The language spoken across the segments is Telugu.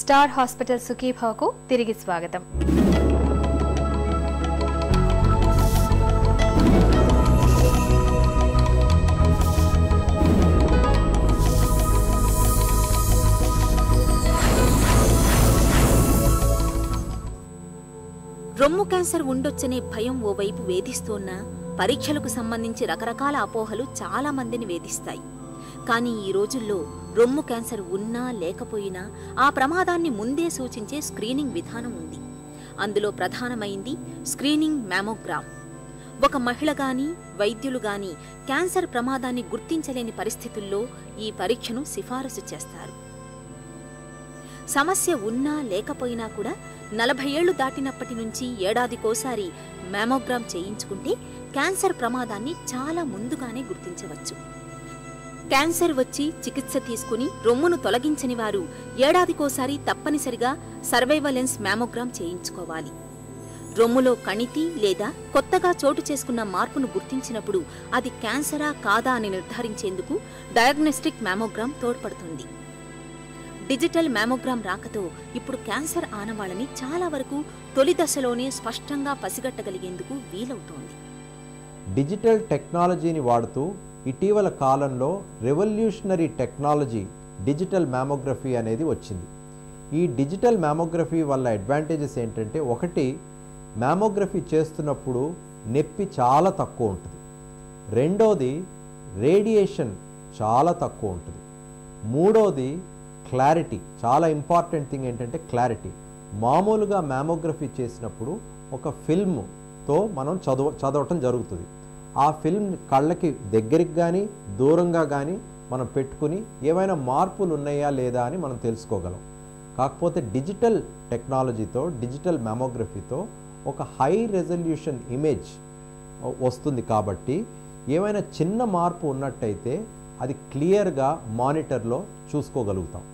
స్టార్ హాస్పిటల్ సుఖీభవకు తిరిగి స్వాగతం. రొమ్ము క్యాన్సర్ ఉండొచ్చనే భయం ఓవైపు వేధిస్తోన్న పరీక్షలకు సంబంధించి రకరకాల అపోహలు చాలా మందిని వేధిస్తాయి. కానీ ఈ రోజుల్లో రొమ్ము క్యాన్సర్ ఉన్నా లేకపోయినా ఆ ప్రమాదాన్ని ముందే సూచించే స్క్రీనింగ్ విధానం ఉంది. అందులో ప్రధానమైంది స్క్రీనింగ్ మ్యామోగ్రామ్. ఒక మహిళ గాని వైద్యులు గాని క్యాన్సర్ ప్రమాదాన్ని గుర్తించలేని పరిస్థితుల్లో ఈ పరీక్షను సిఫారసు చేస్తారు. సమస్య ఉన్నా లేకపోయినా కూడా 40 ఏళ్లు దాటినప్పటి నుంచి ఏడాదికోసారి మ్యామోగ్రామ్ చేయించుకుంటే క్యాన్సర్ ప్రమాదాన్ని చాలా ముందుగానే గుర్తించవచ్చు. క్యాన్సర్ వచ్చి చికిత్స తీసుకుని రొమ్మును తొలగించని వారు ఏడాదికోసారి తప్పనిసరిగా సర్వైవలెన్స్ మ్యామోగ్రామ్ చేయించుకోవాలి. రొమ్ములో కణితి లేదా కొత్తగా చోటు చేసుకున్న మార్పును గుర్తించినప్పుడు అది క్యాన్సరా కాదా అని నిర్ధారించేందుకు డయాగ్నోస్టిక్ మ్యామోగ్రామ్ తోడ్పడుతుంది. డిజిటల్ మ్యామోగ్రామ్ రాకతో ఇప్పుడు క్యాన్సర్ ఆనవాళ్ళని చాలా వరకు తొలి దశలోనే స్పష్టంగా పసిగట్టగలిగేందుకు వీలవుతోంది. డిజిటల్ టెక్నాలజీని వాడుతూ ఇటీవల కాలంలో రెవల్యూషనరీ టెక్నాలజీ డిజిటల్ మ్యామోగ్రఫీ అనేది వచ్చింది. ఈ డిజిటల్ మ్యామోగ్రఫీ వల్ల అడ్వాంటేజెస్ ఏంటంటే, ఒకటి, మ్యామోగ్రఫీ చేస్తున్నప్పుడు నొప్పి చాలా తక్కువ ఉంటుంది. రెండోది, రేడియేషన్ చాలా తక్కువ ఉంటుంది. మూడోది, క్లారిటీ. చాలా ఇంపార్టెంట్ థింగ్ ఏంటంటే క్లారిటీ. మామూలుగా మ్యామోగ్రఫీ చేసినప్పుడు ఒక ఫిల్మ్తో మనం చదవటం జరుగుతుంది. ఆ ఫిల్మ్ కళ్ళకి దగ్గరికి కానీ దూరంగా కానీ మనం పెట్టుకుని ఏమైనా మార్పులు ఉన్నాయా లేదా అని మనం తెలుసుకోగలం. కాకపోతే డిజిటల్ టెక్నాలజీతో, డిజిటల్ మ్యామోగ్రఫీతో ఒక హై రెజల్యూషన్ ఇమేజ్ వస్తుంది. కాబట్టి ఏమైనా చిన్న మార్పు ఉన్నట్టయితే అది క్లియర్గా మానిటర్లో చూసుకోగలుగుతాం.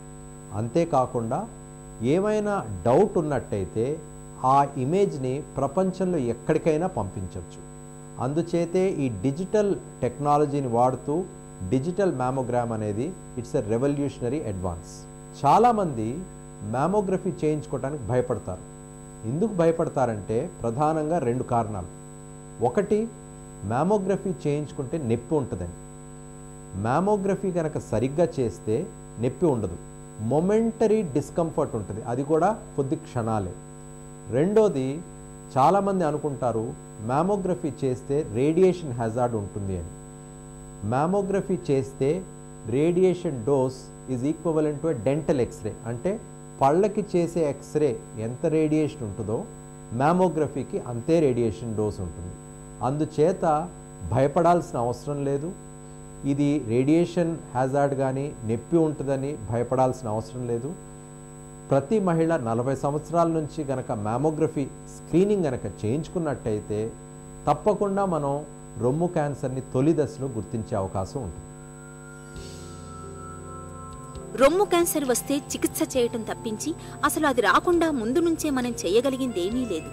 అంతేకాకుండా ఏమైనా డౌట్ ఉన్నట్టయితే ఆ ఇమేజ్ని ప్రపంచంలో ఎక్కడికైనా పంపించవచ్చు. అందుచేతే ఈ డిజిటల్ టెక్నాలజీని వాడుతూ డిజిటల్ మ్యామోగ్రామ్ అనేది ఇట్స్ ఎ రెవల్యూషనరీ అడ్వాన్స్. చాలామంది మ్యామోగ్రఫీ చేయించుకోవడానికి భయపడతారు. ఎందుకు భయపడతారంటే ప్రధానంగా 2 కారణాలు. ఒకటి, మ్యామోగ్రఫీ చేయించుకుంటే నొప్పి ఉంటుందని. మ్యామోగ్రఫీ కనుక సరిగ్గా చేస్తే నొప్పి ఉండదు, మొమెంటరీ డిస్కంఫర్ట్ ఉంటుంది, అది కూడా కొద్ది క్షణాలే. రెండోది, చాలామంది అనుకుంటారు మ్యామోగ్రఫీ చేస్తే రేడియేషన్ హ్యాజార్డ్ ఉంటుంది అని. మ్యామోగ్రఫీ చేస్తే radiation dose is equivalent to dental x ray. అంటే పళ్ళకి చేసే ఎక్స్రే ఎంత రేడియేషన్ ఉంటుందో మ్యామోగ్రఫీకి అంతే రేడియేషన్ డోస్ ఉంటుంది. అందుచేత భయపడాల్సిన అవసరం లేదు. ఇది రేడియేషన్ హ్యాజార్డ్ కానీ నొప్పి ఉంటుందని భయపడాల్సిన అవసరం లేదు. ప్రతి మహిళ 40 సంవత్సరాల నుంచి గనక మ్యామోగ్రఫీ స్క్రీనింగ్ గనక చేయించుకున్నట్టయితే తప్పకుండా మనం రొమ్ము క్యాన్సర్ని తొలి దశలో గుర్తించే అవకాశం ఉంటుంది. రొమ్ము క్యాన్సర్ వస్తే చికిత్స చేయటం తప్పించి అసలు అది రాకుండా ముందు నుంచే మనం చేయగలిగిందేమీ లేదు.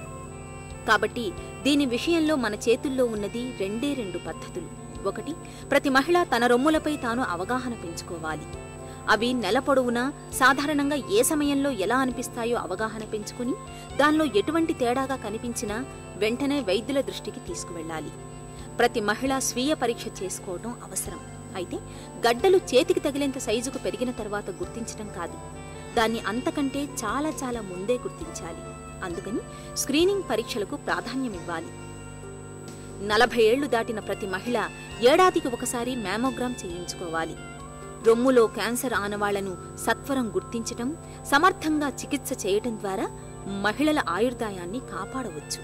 కాబట్టి దీని విషయంలో మన చేతుల్లో ఉన్నది 2 పద్ధతులు. ఒకటి, ప్రతి మహిళ తన రొమ్ములపై తాను అవగాహన పెంచుకోవాలి. అవి నెల పొడవునా సాధారణంగా ఏ సమయంలో ఎలా అనిపిస్తాయో అవగాహన పెంచుకుని దానిలో ఎటువంటి తేడాగా కనిపించినా వెంటనే వైద్యుల దృష్టికి తీసుకువెళ్ళాలి. ప్రతి మహిళ స్వీయ పరీక్ష చేసుకోవడం అవసరం. అయితే గడ్డలు చేతికి తగిలేంత సైజుకు పెరిగిన తర్వాత గుర్తించడం కాదు, దాన్ని అంతకంటే చాలా చాలా ముందే గుర్తించాలి. అందుకని స్క్రీనింగ్ పరీక్షలకు ప్రాధాన్యమివ్వాలి. 40 ఏళ్లు దాటిన ప్రతి మహిళ ఏడాదికి ఒకసారి మ్యామోగ్రామ్ చేయించుకోవాలి. రొమ్ములో క్యాన్సర్ ఆనవాళ్లను సత్వరం గుర్తించటం, సమర్థంగా చికిత్స చేయటం ద్వారా మహిళల ఆయుర్దాయాన్ని కాపాడవచ్చు.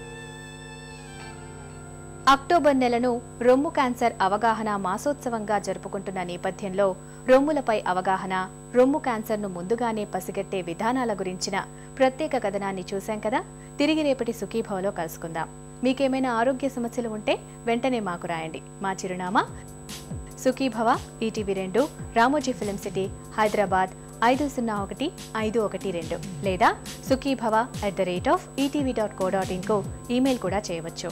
అక్టోబర్ నెలను రొమ్ము క్యాన్సర్ అవగాహన మాసోత్సవంగా జరుపుకుంటున్న నేపథ్యంలో రొమ్ములపై అవగాహన, రొమ్ము క్యాన్సర్ను ముందుగానే పసిగట్టే విధానాల గురించిన ప్రత్యేక కథనాన్ని చూశాం కదా. తిరిగి రేపటి సుఖీభవలో కలుసుకుందాం. మీకేమైనా ఆరోగ్య సమస్యలు ఉంటే వెంటనే మాకు రాయండి. మా చిరునామా Sukhibhava, ETV 2, Ramoji film city, Hyderabad 501512 లేదా sukhibhava@etv.co.in కు ఈమెయిల్ కూడా చేయవచ్చు.